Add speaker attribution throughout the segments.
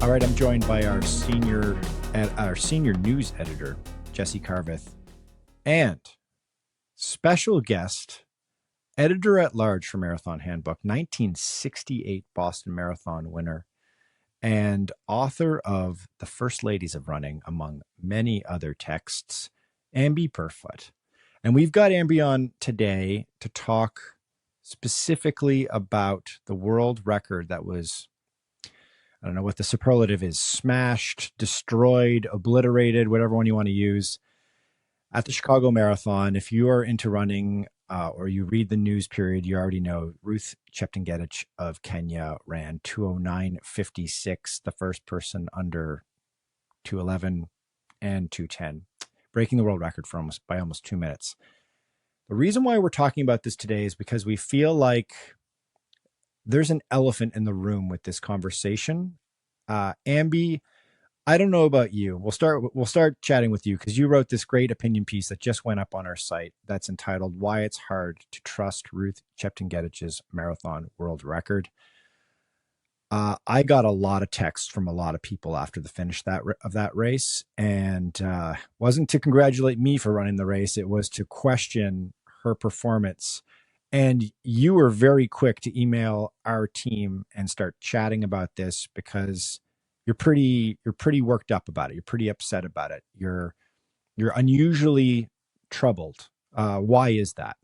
Speaker 1: All right, I'm joined by our senior news editor, Jesse Carveth, and special guest, editor-at-large for Marathon Handbook, 1968 Boston Marathon winner, and author of The First Ladies of Running, among many other texts, Amby Burfoot. And we've got Amby on today to talk specifically about the world record that was, I don't know what the superlative is, smashed, destroyed, obliterated, whatever one you want to use, at the Chicago Marathon. If you are into running or you read the news period, you already know Ruth Chepngetich of Kenya ran 2:09:56, the first person under 2:11 and 2:10, breaking the world record for by almost 2 minutes. The reason why we're talking about this today is because we feel like there's an elephant in the room with this conversation. Amby, I don't know about you. We'll start chatting with you because you wrote this great opinion piece that just went up on our site that's entitled "Why It's Hard to Trust Ruth Chepngetich's Marathon World Record." I got a lot of texts from a lot of people after the finish of that race, and wasn't to congratulate me for running the race. It was to question her performance. And you were very quick to email our team and start chatting about this because you're pretty worked up about it. You're pretty upset about it. You're unusually troubled. Why is that?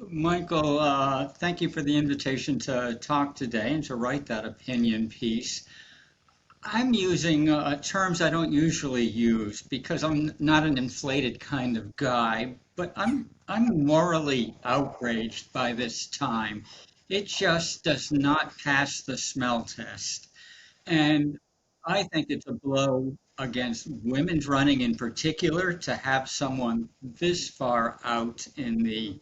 Speaker 2: Michael, thank you for the invitation to talk today and to write that opinion piece. I'm using terms I don't usually use because I'm not an inflated kind of guy, but I'm morally outraged by this time. It just does not pass the smell test. And I think it's a blow against women's running in particular to have someone this far out in the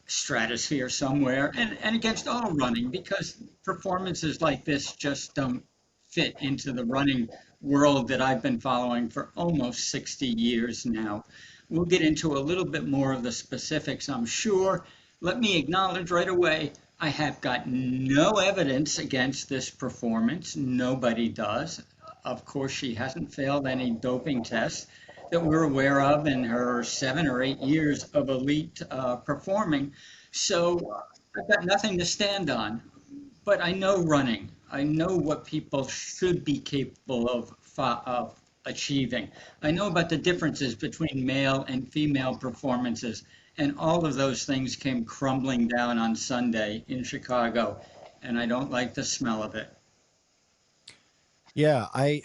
Speaker 2: stratosphere somewhere, and against all running, because performances like this just don't fit into the running world that I've been following for almost 60 years now. We'll get into a little bit more of the specifics, I'm sure. Let me acknowledge right away, I have got no evidence against this performance. Nobody does. Of course, she hasn't failed any doping tests that we're aware of in her 7 or 8 years of elite performing. So I've got nothing to stand on. But I know running. I know what people should be capable of achieving. I know about the differences between male and female performances. And all of those things came crumbling down on Sunday in Chicago. And I don't like the smell of it.
Speaker 1: Yeah, I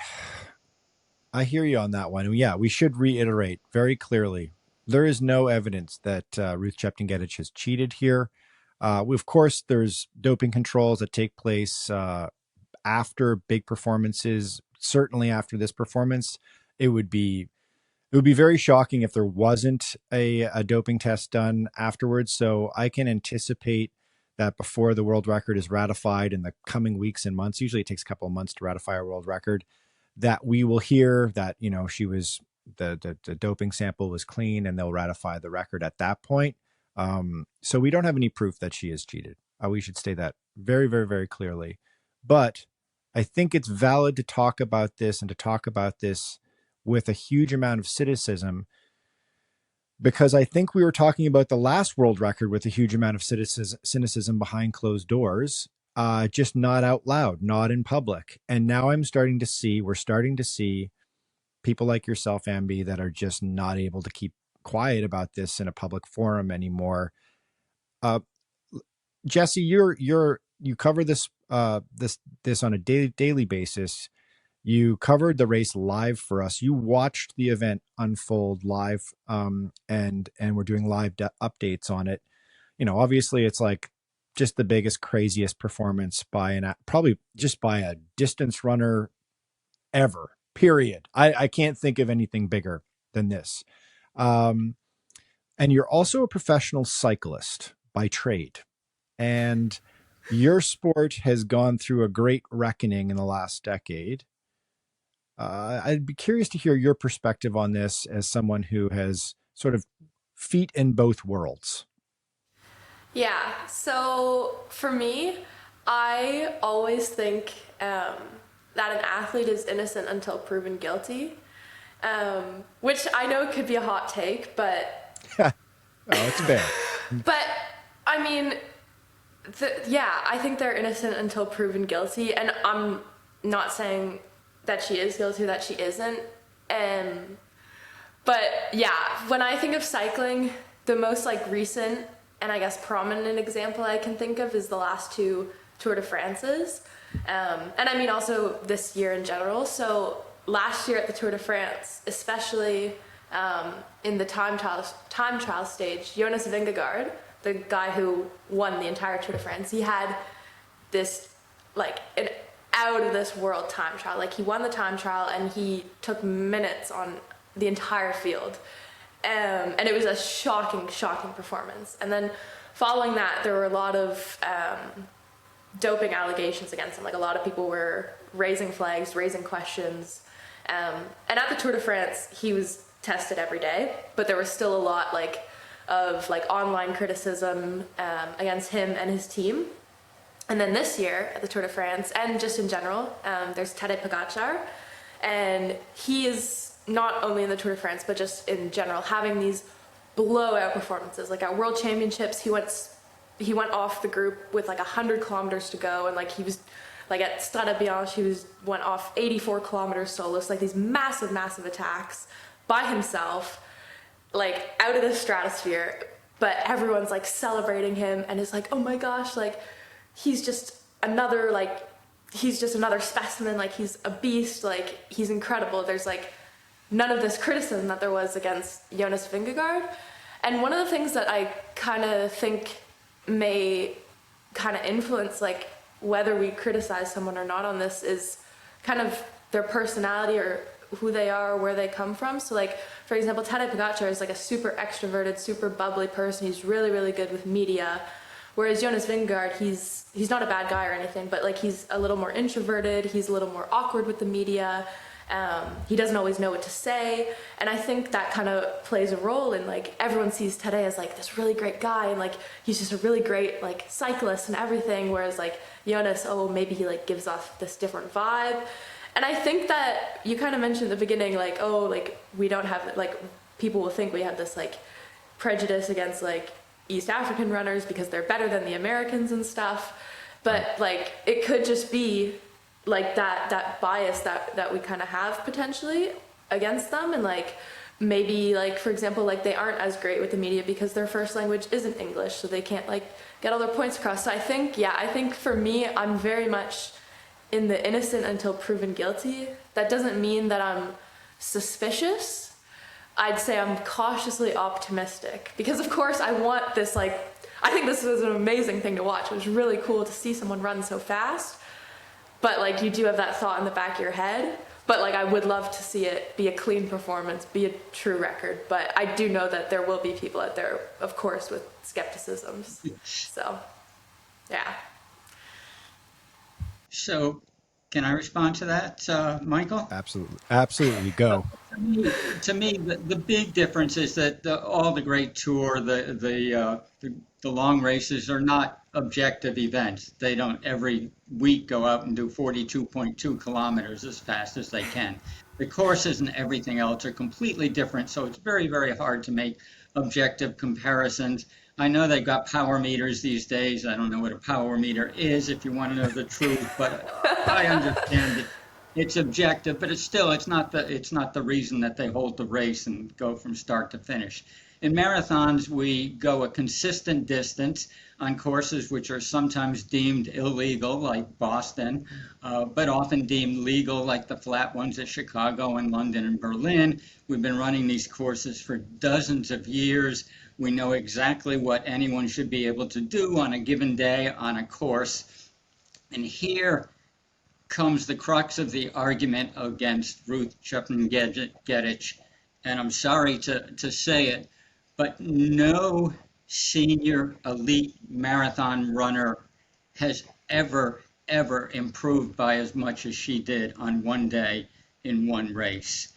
Speaker 1: hear you on that one. Yeah, we should reiterate very clearly. There is no evidence that Ruth Chepngetich has cheated here. Of course, there's doping controls that take place after big performances. Certainly after this performance, it would be very shocking if there wasn't a doping test done afterwards. So I can anticipate that before the world record is ratified in the coming weeks and months, usually it takes a couple of months to ratify a world record, that we will hear that, she was, the doping sample was clean and they'll ratify the record at that point. So we don't have any proof that she has cheated. We should state that very, very, very clearly. But I think it's valid to talk about this and to talk about this with a huge amount of cynicism, because I think we were talking about the last world record with a huge amount of cynicism behind closed doors, just not out loud, not in public. And now we're starting to see people like yourself, Amby, that are just not able to keep quiet about this in a public forum anymore. Jesse, you cover this this on a daily basis. You covered the race live for us. You watched the event unfold live, and we're doing live updates on it. Obviously, it's like just the biggest, craziest performance probably just by a distance runner ever. Period. I can't think of anything bigger than this. And you're also a professional cyclist by trade, and your sport has gone through a great reckoning in the last decade. I'd be curious to hear your perspective on this as someone who has sort of feet in both worlds.
Speaker 3: Yeah, so for me, I always think that an athlete is innocent until proven guilty, which I know could be a hot take, but
Speaker 1: Oh, it's fair.
Speaker 3: but I mean, I think they're innocent until proven guilty, and I'm not saying that she is guilty or that she isn't. But yeah, when I think of cycling, the most like recent and I guess prominent example I can think of is the last two Tour de France's. And I mean also this year in general. So last year at the Tour de France, especially in the time trial stage, Jonas Vingegaard, the guy who won the entire Tour de France, he had this like an out of this world time trial. Like he won the time trial and he took minutes on the entire field. And it was a shocking performance. And then following that, there were a lot of doping allegations against him. Like a lot of people were raising flags, raising questions. And at the Tour de France, he was tested every day, but there was still a lot of online criticism against him and his team. And then this year at the Tour de France, and just in general, there's Tadej Pogačar, and he is not only in the Tour de France, but just in general, having these blowout performances. Like at World Championships, he went off the group with 100 kilometers to go, and he was at Strade Bianche, went off 84 kilometers solos, these massive attacks by himself, out of the stratosphere. But everyone's celebrating him and is oh my gosh, he's just another specimen, he's a beast, he's incredible. There's none of this criticism that there was against Jonas Vingegaard. And one of the things that I kind of think may kind of influence whether we criticize someone or not on this is kind of their personality or who they are or where they come from. So for example, Tadej Pogačar is a super extroverted, super bubbly person. He's really, really good with media. Whereas Jonas Vingegaard, he's not a bad guy or anything, but he's a little more introverted. He's a little more awkward with the media. He doesn't always know what to say, and I think that kind of plays a role in everyone sees Tadej as this really great guy, and he's just a really great cyclist and everything, whereas Jonas, maybe he gives off this different vibe. And I think that you kind of mentioned at the beginning we don't have people will think we have this prejudice against East African runners because they're better than the Americans and stuff, but it could just be that bias that we kind of have potentially against them. And maybe for example, they aren't as great with the media because their first language isn't English, so they can't get all their points across. So I think for me, I'm very much in the innocent until proven guilty. That doesn't mean that I'm suspicious. I'd say I'm cautiously optimistic because of course I want this, I think this was an amazing thing to watch. It was really cool to see someone run so fast. But you do have that thought in the back of your head. But I would love to see it be a clean performance, be a true record. But I do know that there will be people out there, of course, with skepticisms. So, yeah.
Speaker 2: So, can I respond to that, Michael?
Speaker 1: Absolutely, go.
Speaker 2: To me, the big difference is that all the great tour, the long races are not objective events. They don't every week go out and do 42.2 kilometers as fast as they can. The courses and everything else are completely different, so it's very, very hard to make objective comparisons. I know they've got power meters these days. I don't know what a power meter is if you want to know the truth, but I understand that it's objective, but it's not the reason that they hold the race and go from start to finish. In marathons, we go a consistent distance on courses which are sometimes deemed illegal, like Boston, but often deemed legal, like the flat ones at Chicago and London and Berlin. We've been running these courses for dozens of years. We know exactly what anyone should be able to do on a given day on a course. And here comes the crux of the argument against Ruth Chepngetich. And I'm sorry to say it, but no senior elite marathon runner has ever improved by as much as she did on one day in one race.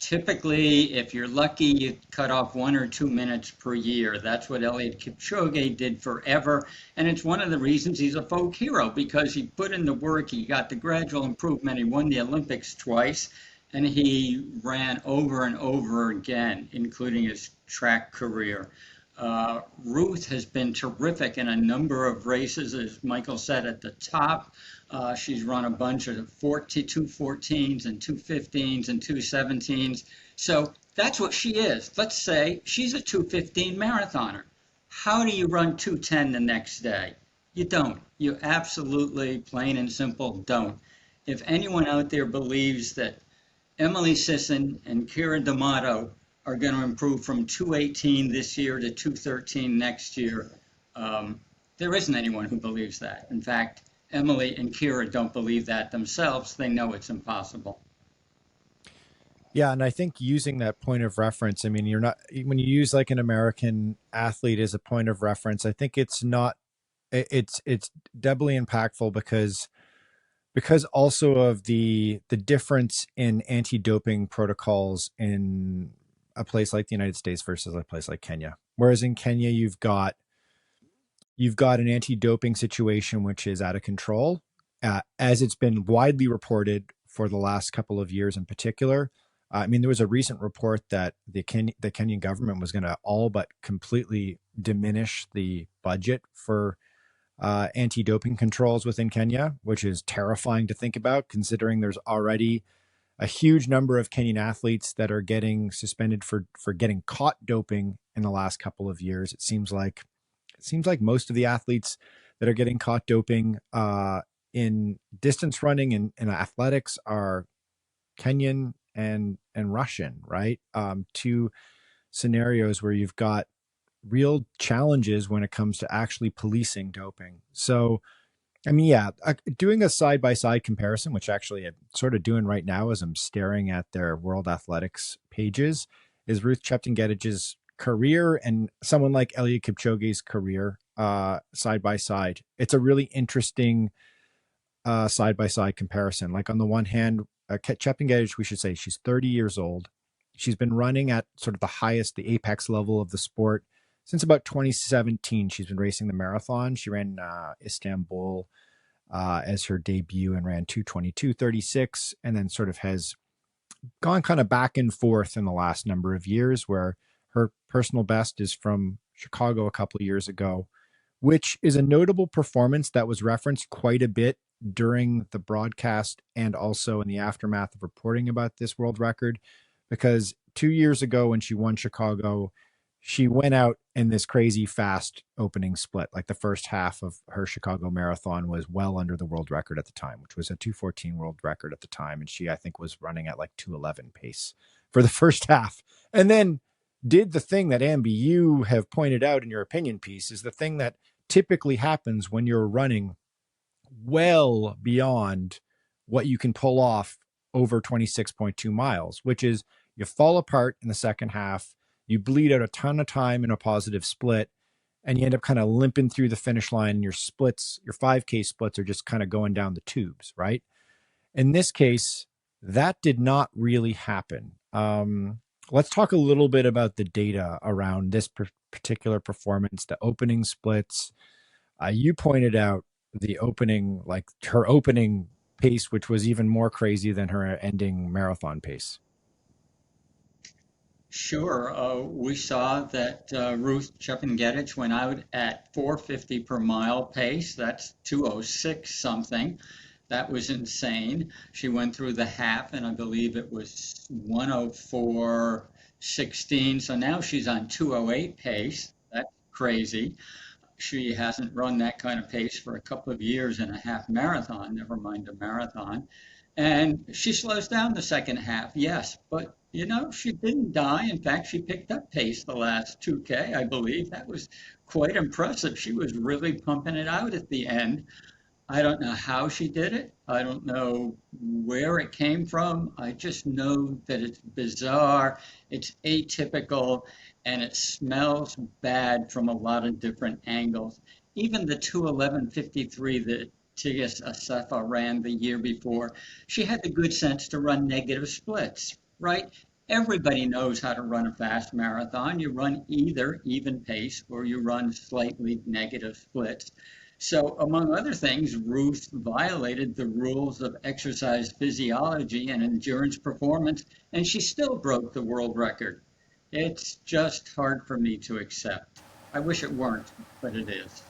Speaker 2: Typically, if you're lucky, you cut off 1 or 2 minutes per year. That's what Eliud Kipchoge did forever. And it's one of the reasons he's a folk hero, because he put in the work, he got the gradual improvement, he won the Olympics twice, and he ran over and over again, including his track career. Ruth has been terrific in a number of races, as Michael said at the top. She's run a bunch of 214s and 215s and 217s. So that's what she is. Let's say she's a 215 marathoner. How do you run 210 the next day? You don't. You absolutely, plain and simple, don't. If anyone out there believes that Emily Sisson and Kira D'Amato are going to improve from 218 this year to 213 next year, there isn't anyone who believes that. In fact, Emily and Kira don't believe that themselves. They know it's impossible.
Speaker 1: Yeah, and I think using that point of reference, I mean, you're not, when you use like an American athlete as a point of reference, I think it's not, it's doubly impactful because also of the difference in anti-doping protocols in a place like the United States versus a place like Kenya. Whereas in Kenya, you've got an anti-doping situation which is out of control, as it's been widely reported for the last couple of years in particular. I mean, there was a recent report that the Kenyan government was going to all but completely diminish the budget for anti-doping controls within Kenya, which is terrifying to think about, considering there's already a huge number of Kenyan athletes that are getting suspended for getting caught doping in the last couple of years. It seems like most of the athletes that are getting caught doping in distance running and athletics are Kenyan and Russian, right? Two scenarios where you've got real challenges when it comes to actually policing doping. So, I mean, yeah, doing a side-by-side comparison, which actually I'm sort of doing right now as I'm staring at their World Athletics pages, is Ruth Chepngetich's career and someone like Eliud Kipchoge's career side by side. It's a really interesting side by side comparison. Like on the one hand, Chepngetich, we should say she's 30 years old. She's been running at sort of the apex level of the sport since about 2017. She's been racing the marathon. She ran Istanbul as her debut and ran 2:22:36, and then sort of has gone kind of back and forth in the last number of years, where her personal best is from Chicago a couple of years ago, which is a notable performance that was referenced quite a bit during the broadcast and also in the aftermath of reporting about this world record, because 2 years ago when she won Chicago, she went out in this crazy fast opening split. Like the first half of her Chicago marathon was well under the world record at the time, which was a 2:14 world record at the time. And she, I think, was running at like 2:11 pace for the first half. And then did the thing that Amby, you have pointed out in your opinion piece, is the thing that typically happens when you're running well beyond what you can pull off over 26.2 miles, which is you fall apart in the second half, you bleed out a ton of time in a positive split, and you end up kind of limping through the finish line, and your 5K splits are just kind of going down the tubes, right? In this case, that did not really happen. Let's talk a little bit about the data around this particular performance, the opening splits. You pointed out her opening pace, which was even more crazy than her ending marathon pace.
Speaker 2: Sure. We saw that Ruth Chepngetich went out at 450 per mile pace. That's 206 something. That was insane. She went through the half, and I believe it was 104.16. So now she's on 208 pace. That's crazy. She hasn't run that kind of pace for a couple of years in a half marathon, never mind a marathon. And she slows down the second half, yes, but she didn't die. In fact, she picked up pace the last 2K, I believe. That was quite impressive. She was really pumping it out at the end. I don't know how she did it. I don't know where it came from. I just know that it's bizarre, it's atypical, and it smells bad from a lot of different angles. Even the 2:11:53 that Tigges Assefa ran the year before, she had the good sense to run negative splits, right? Everybody knows how to run a fast marathon. You run either even pace or you run slightly negative splits. So, among other things, Ruth violated the rules of exercise physiology and endurance performance, and she still broke the world record. It's just hard for me to accept. I wish it weren't, but it is.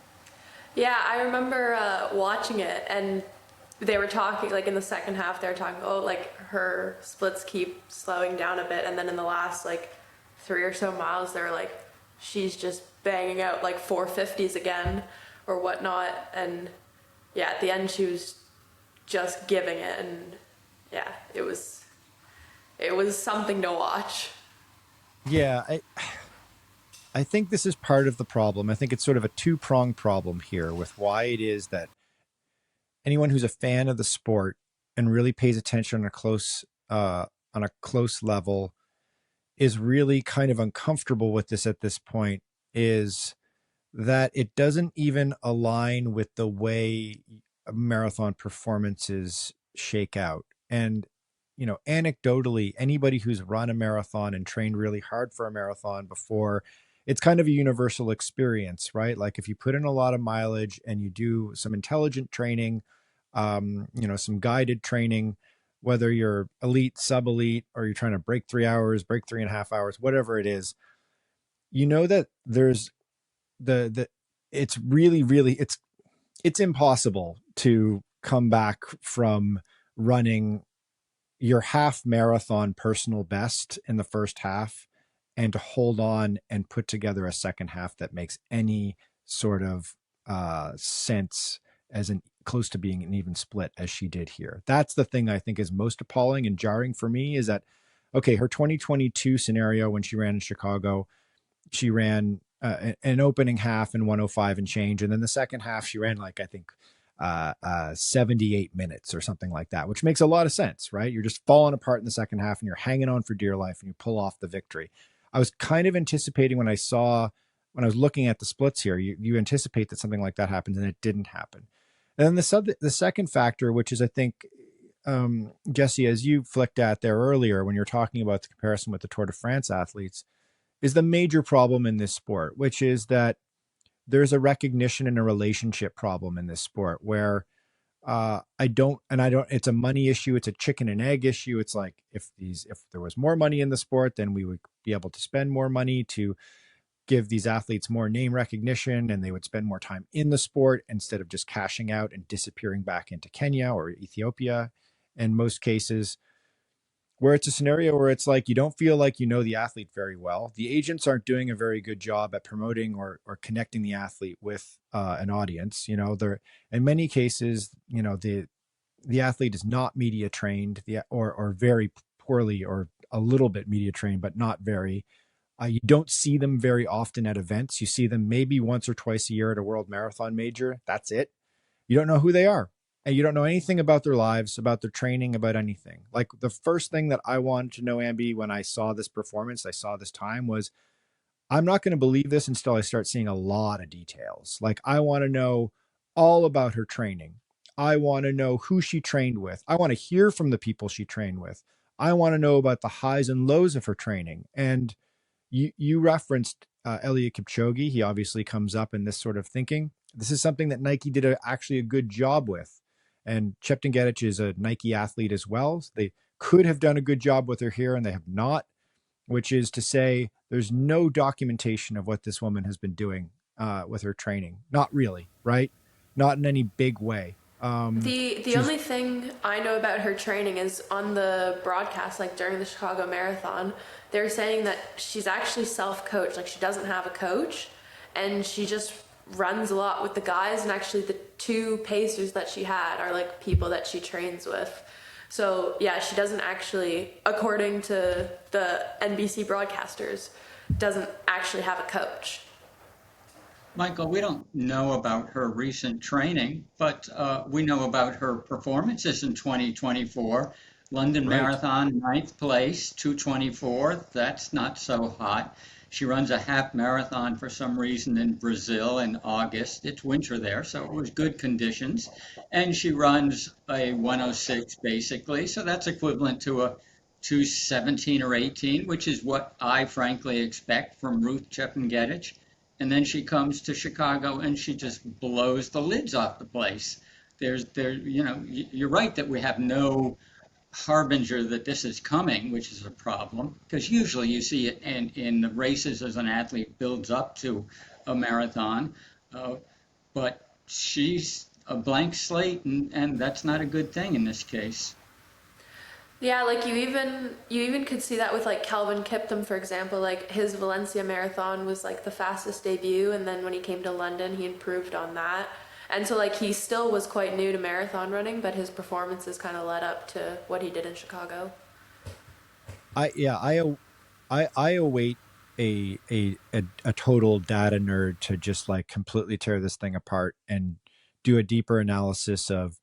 Speaker 3: Yeah, I remember watching it, and they were talking, like in the second half, they were talking, oh, like her splits keep slowing down a bit, and then in the last like 3 or so miles, they were like, she's just banging out like 450s again or whatnot, and yeah, at the end she was just giving it, and yeah, it was something to watch.
Speaker 1: Yeah, I think this is part of the problem. I think it's sort of a two-pronged problem here with why it is that anyone who's a fan of the sport and really pays attention on a close level is really kind of uncomfortable with this at this point, is that it doesn't even align with the way marathon performances shake out. And, anecdotally, anybody who's run a marathon and trained really hard for a marathon before, it's kind of a universal experience, right? Like if you put in a lot of mileage and you do some intelligent training, some guided training, whether you're elite, sub-elite, or you're trying to break 3 hours, break 3.5 hours, whatever it is, that there's the it's really, really, it's impossible to come back from running your half marathon personal best in the first half and to hold on and put together a second half that makes any sort of sense as close to being an even split as she did here. That's the thing I think is most appalling and jarring for me, is that, okay, her 2022 scenario when she ran in Chicago, she ran an opening half in 105 and change. And then the second half, she ran like, I think, 78 minutes or something like that, which makes a lot of sense, right? You're just falling apart in the second half and you're hanging on for dear life and you pull off the victory. I was kind of anticipating when I was looking at the splits here, you anticipate that something like that happens, and it didn't happen. And then the second factor, which is, I think, Jesse, as you flicked at there earlier when you're talking about the comparison with the Tour de France athletes, is the major problem in this sport, which is that there's a recognition and a relationship problem in this sport where it's a money issue. It's a chicken and egg issue. It's like, if there was more money in the sport, then we would be able to spend more money to give these athletes more name recognition, and they would spend more time in the sport instead of just cashing out and disappearing back into Kenya or Ethiopia in most cases, where it's a scenario where it's like you don't feel like you know the athlete very well. The agents aren't doing a very good job at promoting or connecting the athlete with an audience. They're, in many cases, the athlete is not media trained, or very poorly, or a little bit media trained, but not very. You don't see them very often at events. You see them maybe once or twice a year at a world marathon major. That's it. You don't know who they are. And you don't know anything about their lives, about their training, about anything. Like the first thing that I wanted to know, Amby, when I saw this performance, I saw this time, was I'm not going to believe this until I start seeing a lot of details. Like I want to know all about her training. I want to know who she trained with. I want to hear from the people she trained with. I want to know about the highs and lows of her training. And you referenced Eliud Kipchoge. He obviously comes up in this sort of thinking. This is something that Nike did actually a good job with. And Chepngetich is a Nike athlete as well. So they could have done a good job with her here, and they have not, which is to say there's no documentation of what this woman has been doing with her training. Not really, right? Not in any big way.
Speaker 3: The only thing I know about her training is on the broadcast, like during the Chicago Marathon, they're saying that she's actually self-coached, like she doesn't have a coach, and she just runs a lot with the guys, and actually the two pacers that she had are like people that she trains with. So yeah, she doesn't actually, according to the NBC broadcasters, doesn't actually have a coach.
Speaker 2: Michael, we don't know about her recent training, but we know about her performances in 2024. London
Speaker 1: Right.
Speaker 2: Marathon, ninth place, 2:24. That's not so hot. She runs a half marathon for some reason in Brazil in August. It's winter there, so it was good conditions. And she runs a 106 basically, so that's equivalent to a to 17 or 18, which is what I frankly expect from Ruth Chepngetich. And then she comes to Chicago and she just blows the lids off the place. You're right that we have no harbinger that this is coming, which is a problem, because usually you see it in the races as an athlete builds up to a marathon. Uh, but she's a blank slate, and that's not a good thing in this case.
Speaker 3: Yeah, like you even could see that with like Calvin Kiptum, for example. Like his Valencia marathon was like the fastest debut, and then when he came to London, he improved on that. And so like he still was quite new to marathon running, but his performances kind of led up to what he did in Chicago.
Speaker 1: I await a total data nerd to just like completely tear this thing apart and do a deeper analysis of,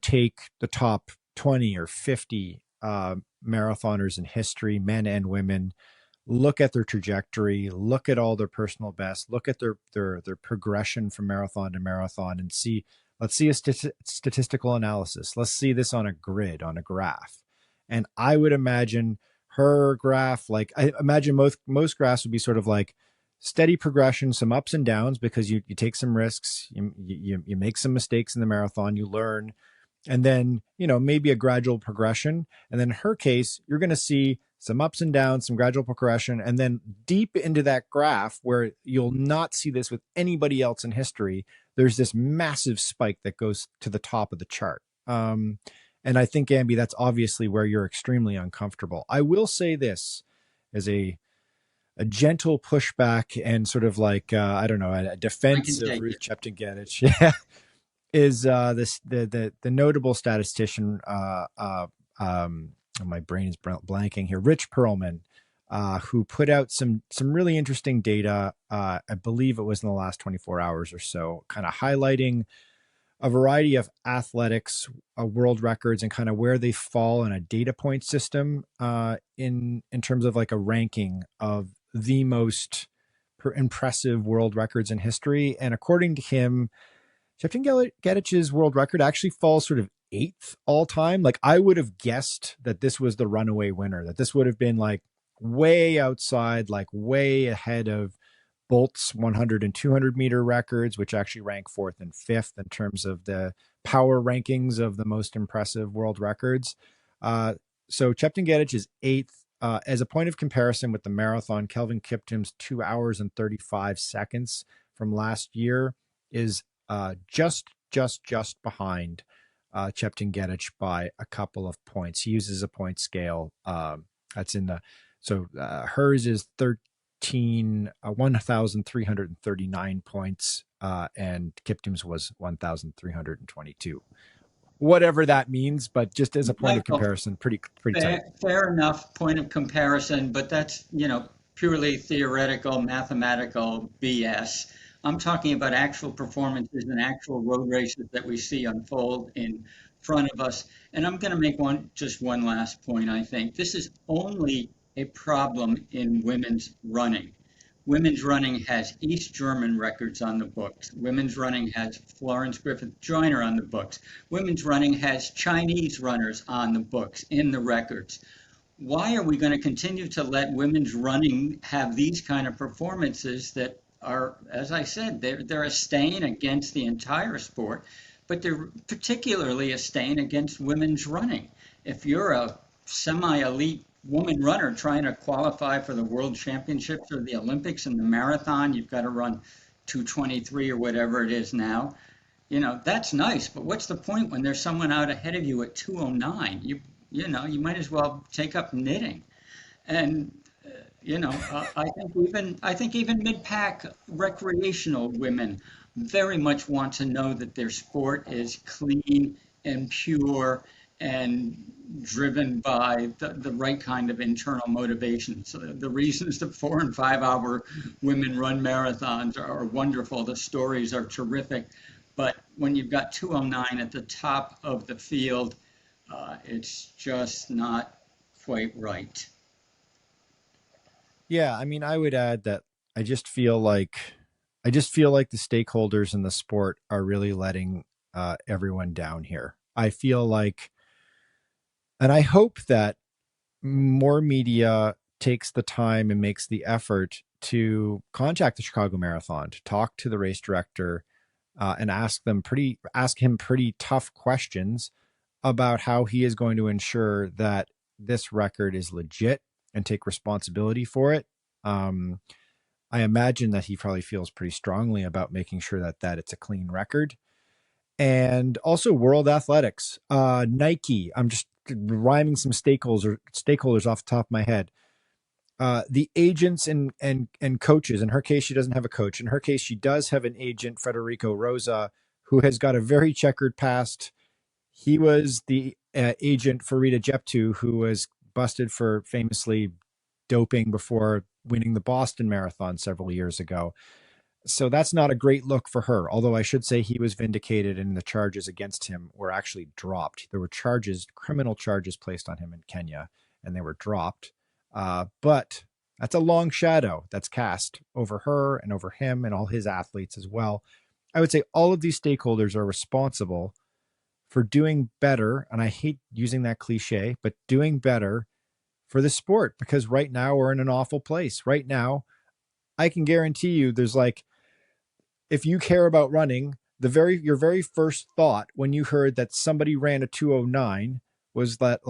Speaker 1: take the top 20 or 50 marathoners in history, men and women, look at their trajectory, look at all their personal best, look at their progression from marathon to marathon, and see. Let's see a statistical analysis. Let's see this on a grid, on a graph. And I would imagine her graph, like I imagine most graphs would be sort of like steady progression, some ups and downs, because you take some risks, you make some mistakes in the marathon, you learn, and then maybe a gradual progression. And then in her case, you're going to see some ups and downs, some gradual progression, and then deep into that graph where you'll not see this with anybody else in history, there's this massive spike that goes to the top of the chart. And I think, Amby, that's obviously where you're extremely uncomfortable. I will say this as a gentle pushback and sort of like I don't know, a
Speaker 2: I
Speaker 1: defense
Speaker 2: can
Speaker 1: of
Speaker 2: take
Speaker 1: Ruth
Speaker 2: it.
Speaker 1: Chepngetich. Is this the notable statistician? My brain is blanking here. Rich Perlman, who put out some really interesting data. I believe it was in the last 24 hours or so, kind of highlighting a variety of athletics, world records, and kind of where they fall in a data point system in terms of like a ranking of the most impressive world records in history. And according to him, Chepngetich's world record actually falls sort of eighth all time. Like I would have guessed that this was the runaway winner, that this would have been like way outside, like way ahead of Bolt's 100 and 200 meter records, which actually rank fourth and fifth in terms of the power rankings of the most impressive world records. So Chepngetich is eighth. As a point of comparison with the marathon, Kelvin Kiptum's 2 hours and 35 seconds from last year is just behind Chepngetich by a couple of points. He uses a point scale that's in the hers is 1,339 points, and Kiptum's was 1,322. Whatever that means, but just as a point of
Speaker 2: Michael,
Speaker 1: comparison, pretty tight.
Speaker 2: fair enough point of comparison, but that's, purely theoretical, mathematical BS. I'm talking about actual performances and actual road races that we see unfold in front of us. And I'm going to make just one last point, I think. This is only a problem in women's running. Women's running has East German records on the books. Women's running has Florence Griffith Joyner on the books. Women's running has Chinese runners on the books in the records. Why are we going to continue to let women's running have these kind of performances that are, as I said, they're a stain against the entire sport, but they're particularly a stain against women's running. If you're a semi-elite woman runner trying to qualify for the world championships or the Olympics in the marathon, you've got to run 2:23 or whatever it is now. That's nice, but what's the point when there's someone out ahead of you at 2:09? You might as well take up knitting. And I think even mid-pack recreational women very much want to know that their sport is clean and pure and driven by the right kind of internal motivation. So the reasons that 4 and 5 hour women run marathons are wonderful. The stories are terrific. But when you've got 2:09 at the top of the field, it's just not quite right.
Speaker 1: Yeah, I mean, I would add that I just feel like the stakeholders in the sport are really letting everyone down here. I feel like, and I hope that more media takes the time and makes the effort to contact the Chicago Marathon, to talk to the race director, and ask him pretty tough questions about how he is going to ensure that this record is legit and take responsibility for it. I imagine that he probably feels pretty strongly about making sure that it's a clean record. And also World Athletics, Nike. I'm just rhyming some stakeholders off the top of my head. The agents and coaches. In her case, she doesn't have a coach. In her case, she does have an agent, Federico Rosa, who has got a very checkered past. He was the agent for Ruth Chepngetich, who was busted for famously doping before winning the Boston Marathon several years ago. So that's not a great look for her. Although I should say he was vindicated and the charges against him were actually dropped. There were criminal charges placed on him in Kenya, and they were dropped. But that's a long shadow that's cast over her and over him and all his athletes as well. I would say all of these stakeholders are responsible for doing better. And I hate using that cliche, but doing better for the sport, because right now we're in an awful place. Right now, I can guarantee you there's if you care about running, your very first thought when you heard that somebody ran a 2:09 was that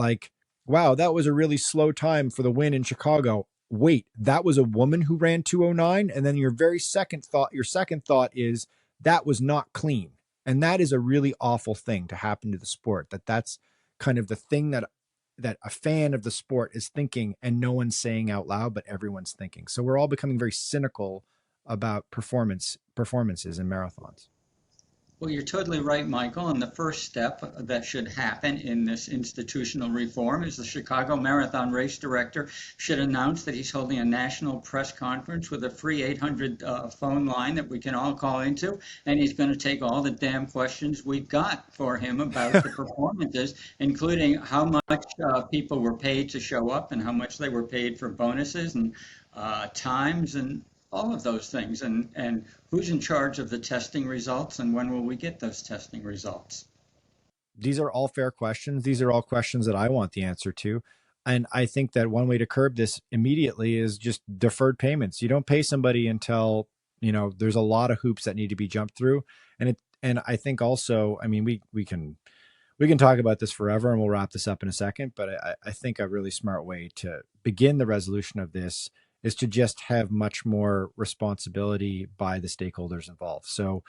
Speaker 1: wow, that was a really slow time for the win in Chicago. Wait, that was a woman who ran 2:09? And then your second thought is that was not clean. And that is a really awful thing to happen to the sport. That's kind of the thing that a fan of the sport is thinking, and no one's saying out loud, but everyone's thinking. So we're all becoming very cynical about performances in marathons.
Speaker 2: Well, you're totally right, Michael. And the first step that should happen in this institutional reform is the Chicago Marathon race director should announce that he's holding a national press conference with a free 800 phone line that we can all call into. And he's going to take all the damn questions we've got for him about the performances, including how much people were paid to show up and how much they were paid for bonuses and times and all of those things, and who's in charge of the testing results, and when will we get those testing results?
Speaker 1: These are all fair questions. These are all questions that I want the answer to. And I think that one way to curb this immediately is just deferred payments. You don't pay somebody until, there's a lot of hoops that need to be jumped through. And I think also, I mean, we can talk about this forever, and we'll wrap this up in a second, but I think a really smart way to begin the resolution of this is to just have much more responsibility by the stakeholders involved. So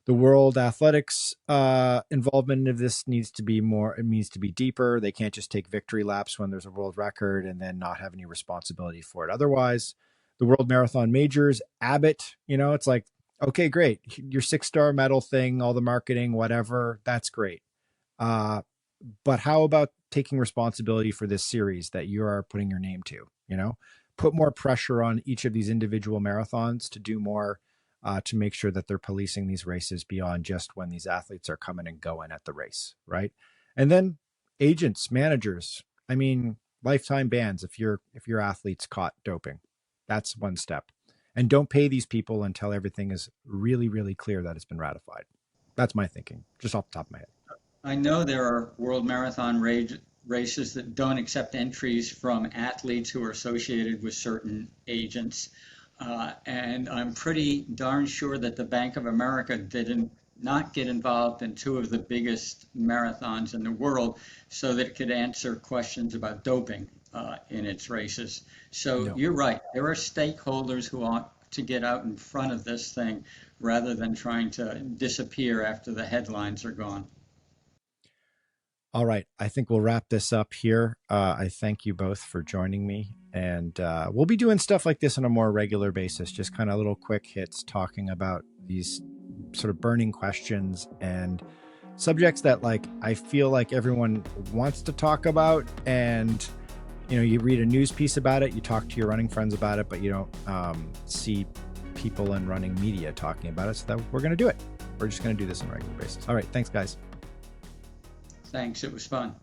Speaker 1: the World Athletics involvement of this needs to be more, it needs to be deeper. They can't just take victory laps when there's a world record and then not have any responsibility for it. Otherwise, the World Marathon Majors, Abbott, it's like, okay, great. Your 6-star medal thing, all the marketing, whatever, that's great. But how about taking responsibility for this series that you are putting your name to, Put more pressure on each of these individual marathons to do more to make sure that they're policing these races beyond just when these athletes are coming and going at the race, right? And then agents, managers, I mean, lifetime bans if your athlete's caught doping. That's one step. And don't pay these people until everything is really, really clear that it's been ratified. That's my thinking, just off the top of my head.
Speaker 2: I know there are World Marathon races that don't accept entries from athletes who are associated with certain agents. And I'm pretty darn sure that the Bank of America did not get involved in 2 of the biggest marathons in the world so that it could answer questions about doping in its races. So no. You're right. There are stakeholders who ought to get out in front of this thing rather than trying to disappear after the headlines are gone.
Speaker 1: All right. I think we'll wrap this up here. I thank you both for joining me. And we'll be doing stuff like this on a more regular basis, just kind of little quick hits talking about these sort of burning questions and subjects that I feel like everyone wants to talk about. And, you read a news piece about it, you talk to your running friends about it, but you don't see people in running media talking about it. So that we're going to do it. We're just going to do this on a regular basis. All right. Thanks, guys.
Speaker 2: Thanks. It was fun.